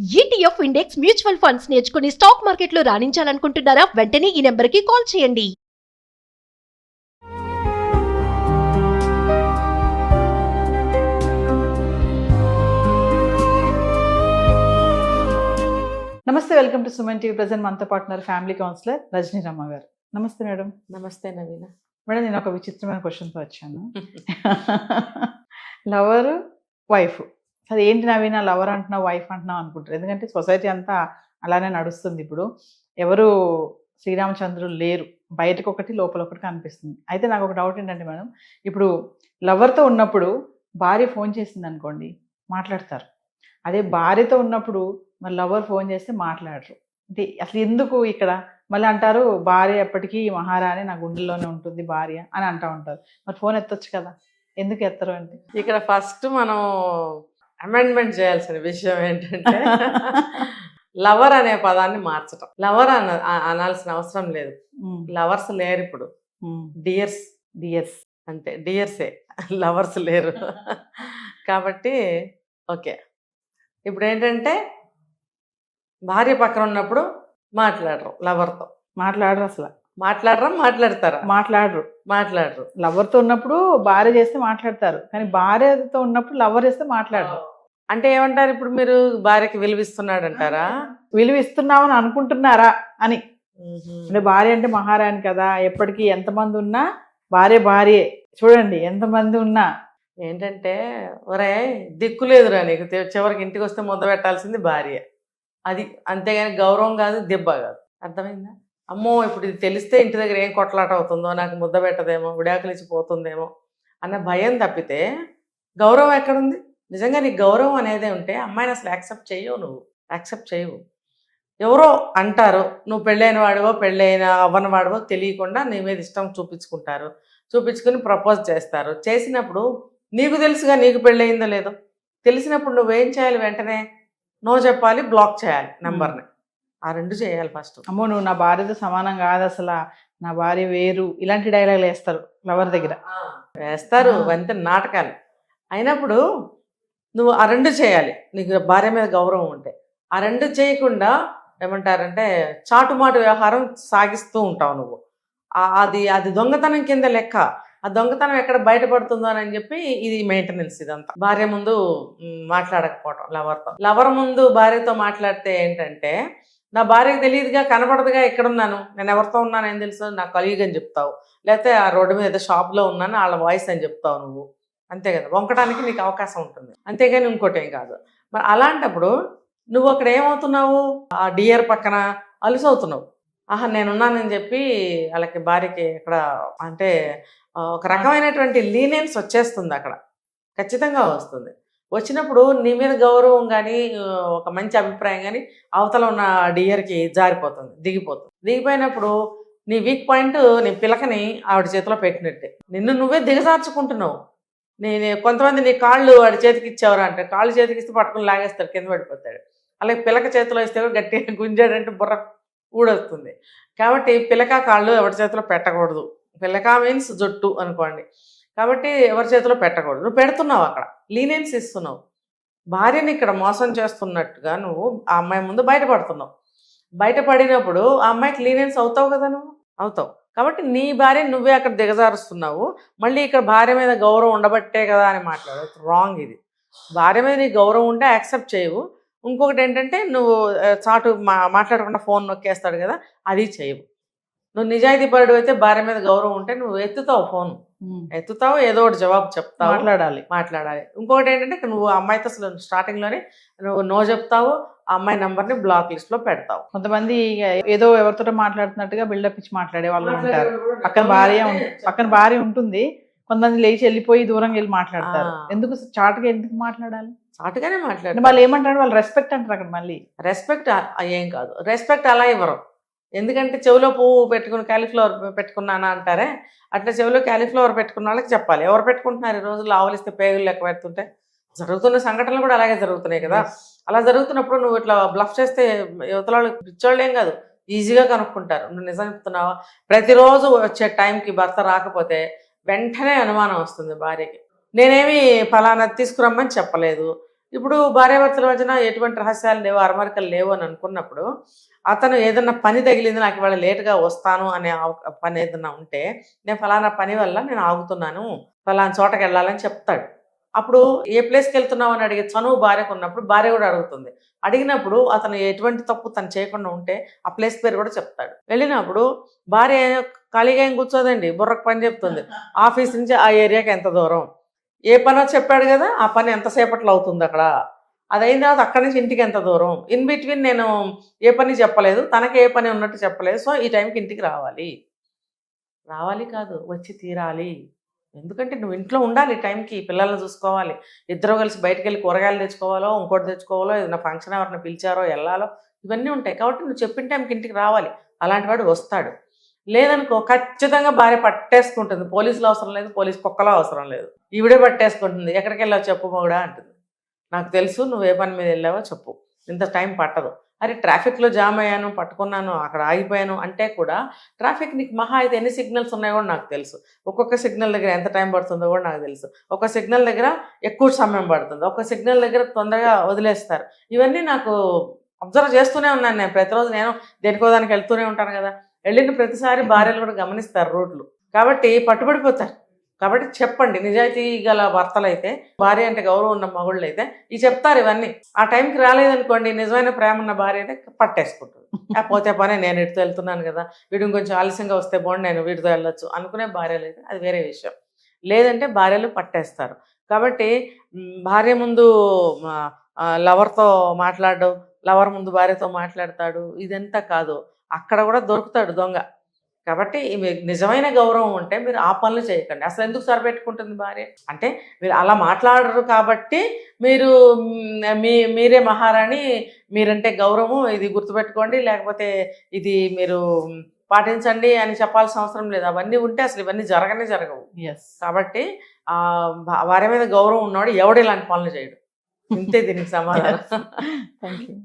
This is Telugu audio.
ఈటీఎఫ్ ఇండెక్స్ మ్యూచువల్ ఫండ్స్ నేర్చుకుని స్టాక్ మార్కెట్లో రాణించాలనుకుంటున్నారా? వెంటనే ఈ నెంబర్కి కాల్ చేయండి. నమస్తే, welcome to Suman TV. Present మనతో పాటున్నారు ఫ్యామిలీ కౌన్సిలర్ రజనీ రమ్మ గారు. నమస్తే మేడం. నమస్తే నవీన. మేడం, నేను ఒక విచిత్రమైన క్వశ్చన్తో వచ్చాను. లవర్ వైఫ్, అది ఏంటి నవీన లవర్ అంటున్నావు వైఫ్ అంటున్నావు అనుకుంటారు. ఎందుకంటే సొసైటీ అంతా అలానే నడుస్తుంది. ఇప్పుడు ఎవరు శ్రీరామచంద్రులు లేరు, బయటకు ఒకటి లోపల ఒకటి కనిపిస్తుంది. అయితే నాకు ఒక డౌట్ ఏంటంటే మేడం, ఇప్పుడు లవర్తో ఉన్నప్పుడు భార్య ఫోన్ చేసింది అనుకోండి, మాట్లాడతారు. అదే భార్యతో ఉన్నప్పుడు మరి లవర్ ఫోన్ చేస్తే మాట్లాడరు. అంటే అసలు ఎందుకు ఇక్కడ మళ్ళీ అంటారు భార్య ఎప్పటికీ మహారాణి, నా గుండెల్లోనే ఉంటుంది భార్య అని అంటూ ఉంటారు. మరి ఫోన్ ఎత్తొచ్చు కదా, ఎందుకు ఎత్తరు అంటే? ఇక్కడ ఫస్ట్ మనం అమెండ్మెంట్ చేయాల్సిన విషయం ఏంటంటే లవర్ అనే పదాన్ని మార్చటం. లవర్ అనాల్సిన అవసరం లేదు. లవర్స్ లేరు ఇప్పుడు, డియర్స్. డియర్స్ అంతే, డియర్సే, లవర్స్ లేరు. కాబట్టి ఓకే, ఇప్పుడు ఏంటంటే భార్య పక్కన ఉన్నప్పుడు మాట్లాడరు, లవర్తో మాట్లాడరు. అసలు మాట్లాడతారా? మాట్లాడరు. లవర్తో ఉన్నప్పుడు భార్య చేస్తే మాట్లాడతారు, కానీ భార్యతో ఉన్నప్పుడు లవర్ చేస్తే మాట్లాడరు. అంటే ఏమంటారు, ఇప్పుడు మీరు భార్యకి విలువిస్తున్నాడు అంటారా? విలువ ఇస్తున్నామని అనుకుంటున్నారా అని. అంటే భార్య అంటే మహారాణి కదా, ఎప్పటికీ ఎంతమంది ఉన్నా భార్యే. చూడండి, ఎంతమంది ఉన్నా ఏంటంటే ఒరే దిక్కు లేదురా నీకు, చివరికి ఇంటికి వస్తే ముద్ద పెట్టాల్సింది భార్య. అది అంతేగాని గౌరవం కాదు, దెబ్బ కాదు. అర్థమైందా? అమ్మో ఇప్పుడు ఇది తెలిస్తే ఇంటి దగ్గర ఏం కొట్లాట అవుతుందో, నాకు ముద్ద పెట్టదేమో, విడాకులు ఇచ్చిపోతుందేమో అన్న భయం తప్పితే గౌరవం ఎక్కడుంది? నిజంగా నీకు గౌరవం అనేదే ఉంటే అమ్మాయిని అసలు యాక్సెప్ట్ చేయవు. ఎవరో అంటారు, నువ్వు పెళ్ళైన వాడివో పెళ్ళైన అవ్వని వాడివో తెలియకుండా నీ మీద ఇష్టం చూపించుకుని ప్రపోజ్ చేస్తారు. చేసినప్పుడు నీకు తెలుసుగా నీకు పెళ్ళయిందో లేదో, తెలిసినప్పుడు నువ్వేం చేయాలి? వెంటనే నో చెప్పాలి, బ్లాక్ చేయాలి నెంబర్ని. ఆ రెండు చేయాలి ఫస్ట్. అమ్మో నువ్వు నా భార్యతో సమానం కాదు, అసలు నా భార్య వేరు, ఇలాంటి డైలాగులు వేస్తారు లవర్ దగ్గర. వేస్తారు, అంతే నాటకాలు. అయినప్పుడు నువ్వు ఆ రెండు చేయాలి. నీకు భార్య మీద గౌరవం ఉంటే ఆ రెండు చేయకుండా ఏమంటారంటే చాటుమాటు వ్యవహారం సాగిస్తూ ఉంటావు నువ్వు. అది దొంగతనం కింద లెక్క. ఆ దొంగతనం ఎక్కడ బయటపడుతుందో అని చెప్పి ఇది మెయింటెనెన్స్. ఇదంతా భార్య ముందు మాట్లాడకపోవటం, లవర్ ముందు భార్యతో మాట్లాడితే ఏంటంటే, నా భార్యకు తెలియదుగా, కనపడదుగా ఎక్కడున్నాను, నేను ఎవరితో ఉన్నాను ఏం తెలుసు, నా కలీగ్ అని చెప్తావు, లేకపోతే ఆ రోడ్డు మీద షాప్లో ఉన్నాను వాళ్ళ వాయిస్ అని చెప్తావు నువ్వు. అంతే కదా, వంకడానికి నీకు అవకాశం ఉంటుంది, అంతేగాని ఇంకోటి ఏం కాదు. మరి అలాంటప్పుడు నువ్వు అక్కడ ఏమవుతున్నావు, ఆ డియర్ పక్కన అలుసవుతున్నావు. ఆహా నేనున్నానని చెప్పి వాళ్ళకి భార్యకి ఇక్కడ అంటే ఒక రకమైనటువంటి లీనియన్స్ వచ్చేస్తుంది అక్కడ, ఖచ్చితంగా వస్తుంది. వచ్చినప్పుడు నీ మీద గౌరవం కానీ ఒక మంచి అభిప్రాయం కానీ అవతల ఉన్న డియర్కి దిగిపోయినప్పుడు నీ వీక్ పాయింట్ నీ పిలకని ఆవిడ చేతిలో పెట్టినట్టే. నిన్ను నువ్వే దిగజార్చుకుంటున్నావు. కొంతమంది నీ కాళ్ళు వాడి చేతికి ఇచ్చేవారు అంటే, కాళ్ళు చేతికి ఇస్తే పట్టుకుని లాగేస్తాడు, కింద పడిపోతాడు. అలాగే పిలక చేతిలో ఇస్తే కూడా గట్టిగా గుంజాడంటే బుర్ర ఊడొస్తుంది. కాబట్టి పిలక కాళ్ళు ఎవరి చేతిలో పెట్టకూడదు. పిలక మీన్స్ జుట్టు అనుకోండి. కాబట్టి ఎవరి చేతిలో పెట్టకూడదు. నువ్వు పెడుతున్నావు, అక్కడ లీనియన్స్ ఇస్తున్నావు. భార్యని ఇక్కడ మోసం చేస్తున్నట్టుగా నువ్వు ఆ అమ్మాయి ముందు బయటపడినప్పుడు ఆ అమ్మాయికి లీనియన్స్ అవుతావు కదా, నువ్వు అవుతావు. కాబట్టి నీ భార్యని నువ్వే అక్కడ దిగజారుస్తున్నావు. మళ్ళీ ఇక్కడ భార్య మీద గౌరవం ఉండబట్టే కదా అని మాట్లాడదు. రాంగ్ ఇది. భార్య మీద నీకు గౌరవం ఉంటే యాక్సెప్ట్ చేయవు. ఇంకొకటి ఏంటంటే నువ్వు చాటు మాట్లాడకుండా ఫోన్ నొక్కేస్తాడు కదా, అది చేయవు. నువ్వు నిజాయితీ పరుడు అయితే భార్య మీద గౌరవం ఉంటే నువ్వు ఎత్తుతావు, ఫోన్ ఎత్తుతావు, ఏదో ఒకటి జవాబు చెప్తావు, మాట్లాడాలి. ఇంకొకటి ఏంటంటే నువ్వు అమ్మాయితో అసలు స్టార్టింగ్లోనే నువ్వు నో చెప్తావు, ఆ అమ్మాయి నెంబర్ని బ్లాక్ లిస్ట్లో పెడతావు. కొంతమంది ఏదో ఎవరితో మాట్లాడుతున్నట్టుగా బిల్డప్ ఇచ్చి మాట్లాడే వాళ్ళు ఉంటారు. పక్కన భార్య ఉంటుంది, కొంతమంది లేచి వెళ్ళిపోయి దూరంగా వెళ్ళి మాట్లాడతారు. ఎందుకు ఎందుకు మాట్లాడాలి? చాటుగానే మాట్లాడాలి. వాళ్ళు ఏమంటారు, వాళ్ళు రెస్పెక్ట్ అంటారు. అక్కడ మళ్ళీ రెస్పెక్ట్ ఏం కాదు, రెస్పెక్ట్ అలా ఇవ్వరు. ఎందుకంటే చెవిలో పువ్వు పెట్టుకుని క్యాలీఫ్లవర్ పెట్టుకున్నానా అంటారే, అట్లా చెవిలో క్యాలీఫ్లవర్ పెట్టుకున్న వాళ్ళకి చెప్పాలి. ఎవరు పెట్టుకుంటున్నారు ఈ రోజుల్లో? ఆవలిస్తే పేగులు లెక్క పెడుతుంటే జరుగుతున్న సంఘటనలు కూడా అలాగే జరుగుతున్నాయి కదా. అలా జరుగుతున్నప్పుడు నువ్వు ఇట్లా బ్లఫ్ చేస్తే యువతల వాళ్ళు పిచ్చోళ్ళు ఏం కాదు, ఈజీగా కనుక్కుంటారు. నువ్వు నిజం చెప్తున్నావా? ప్రతిరోజు వచ్చే టైంకి భర్త రాకపోతే వెంటనే అనుమానం వస్తుంది భార్యకి. నేనేమి ఫలానా తీసుకురమ్మని చెప్పలేదు, ఇప్పుడు భార్యాభర్తల మధ్యన ఎటువంటి రహస్యాలు లేవు, అరమరికలు లేవు అని అనుకున్నప్పుడు అతను ఏదన్నా పని తగిలింది, నాకు ఇవాళ లేటుగా వస్తాను అనే పని ఏదన్నా ఉంటే, నేను ఫలానా పని వల్ల నేను ఆగుతున్నాను, ఫలానా చోటకి వెళ్ళాలని చెప్తాడు. అప్పుడు ఏ ప్లేస్కి వెళ్తున్నావు అని అడిగే చనువు భార్యకు ఉన్నప్పుడు భార్య కూడా అడుగుతుంది. అడిగినప్పుడు అతను ఎటువంటి తప్పు తను చేయకుండా ఉంటే ఆ ప్లేస్ పేరు కూడా చెప్తాడు. వెళ్ళినప్పుడు భార్య ఖాళీగా ఏం కూర్చోదండి, బుర్రకు పని చెప్తుంది. ఆఫీస్ నుంచి ఆ ఏరియాకి ఎంత దూరం, ఏ పనో చెప్పాడు కదా, ఆ పని ఎంతసేపట్లో అవుతుంది అక్కడ, అది అయిన తర్వాత అక్కడి నుంచి ఇంటికి ఎంత దూరం, ఇన్ బిట్వీన్ నేను ఏ పని చెప్పలేదు, తనకి ఏ పని ఉన్నట్టు చెప్పలేదు, సో ఈ టైంకి ఇంటికి రావాలి. రావాలి కాదు, వచ్చి తీరాలి. ఎందుకంటే నువ్వు ఇంట్లో ఉండాలి టైంకి, పిల్లల్ని చూసుకోవాలి, ఇద్దరు కలిసి బయటకు వెళ్ళి కూరగాయలు తెచ్చుకోవాలో, ఇంకోటి తెచ్చుకోవాలో, ఏదైనా ఫంక్షన్ ఎవరిని పిలిచారో వెళ్ళాలో, ఇవన్నీ ఉంటాయి. కాబట్టి నువ్వు చెప్పిన టైంకి ఇంటికి రావాలి. అలాంటి వాడు వస్తాడు. లేదనుకో ఖచ్చితంగా భార్య పట్టేసుకుంటుంది. పోలీసులు అవసరం లేదు, పోలీస్ కుక్కలో అవసరం లేదు, ఈవిడే పట్టేసుకుంటుంది. ఎక్కడికి వెళ్ళావు చెప్పు కూడా అంటుంది. నాకు తెలుసు నువ్వు ఏ పని మీద వెళ్ళావో చెప్పు, ఇంత టైం పట్టదు. అరే ట్రాఫిక్లో జామ్ అయ్యాను, పట్టుకున్నాను, అక్కడ ఆగిపోయాను అంటే కూడా ట్రాఫిక్ నీకు మహా అయితే ఎన్ని సిగ్నల్స్ ఉన్నాయో కూడా నాకు తెలుసు. ఒక్కొక్క సిగ్నల్ దగ్గర ఎంత టైం పడుతుందో కూడా నాకు తెలుసు. ఒక సిగ్నల్ దగ్గర ఎక్కువ సమయం పడుతుంది, ఒక సిగ్నల్ దగ్గర తొందరగా వదిలేస్తారు. ఇవన్నీ నాకు అబ్జర్వ్ చేస్తూనే ఉన్నాను నేను. ప్రతిరోజు నేను దేనికో దానికి వెళ్తూనే ఉంటాను కదా. వెళ్ళిన ప్రతిసారి భార్యలు కూడా గమనిస్తారు రోడ్లు, కాబట్టి పట్టుబడిపోతారు. కాబట్టి చెప్పండి, నిజాయితీ గల భర్తలు అయితే, భార్య అంటే గౌరవం ఉన్న మగుళ్ళు అయితే ఇవి చెప్తారు. ఇవన్నీ ఆ టైంకి రాలేదనుకోండి, నిజమైన ప్రేమ ఉన్న భార్య అయితే పట్టేసుకుంటుంది. పోతే పని, నేను వీటితో వెళ్తున్నాను కదా, వీడిని కొంచెం ఆలస్యంగా వస్తే బాగుండి, నేను వీటితో వెళ్ళొచ్చు అనుకునే భార్యలు అయితే అది వేరే విషయం. లేదంటే భార్యలు పట్టేస్తారు. కాబట్టి భార్య ముందు లవర్తో మాట్లాడడం, లవర్ ముందు భార్యతో మాట్లాడతాడు, ఇదంతా కాదు. అక్కడ కూడా దొరుకుతాడు దొంగ. కాబట్టి మీకు నిజమైన గౌరవం ఉంటే మీరు ఆ పనులు చేయకండి. అసలు ఎందుకు సరిపెట్టుకుంటుంది భార్య అంటే, మీరు అలా మాట్లాడరు కాబట్టి మీరు మీరే మహారాణి, మీరంటే గౌరవం, ఇది గుర్తుపెట్టుకోండి, లేకపోతే ఇది మీరు పాటించండి అని చెప్పాల్సిన అవసరం లేదు. అవన్నీ ఉంటే అసలు ఇవన్నీ జరగవు. కాబట్టి భార్య మీద గౌరవం ఉన్నాడు ఎవడు ఇలాంటి పనులు చేయడు. ఇంతే దీనికి సమాధానం. Thank you.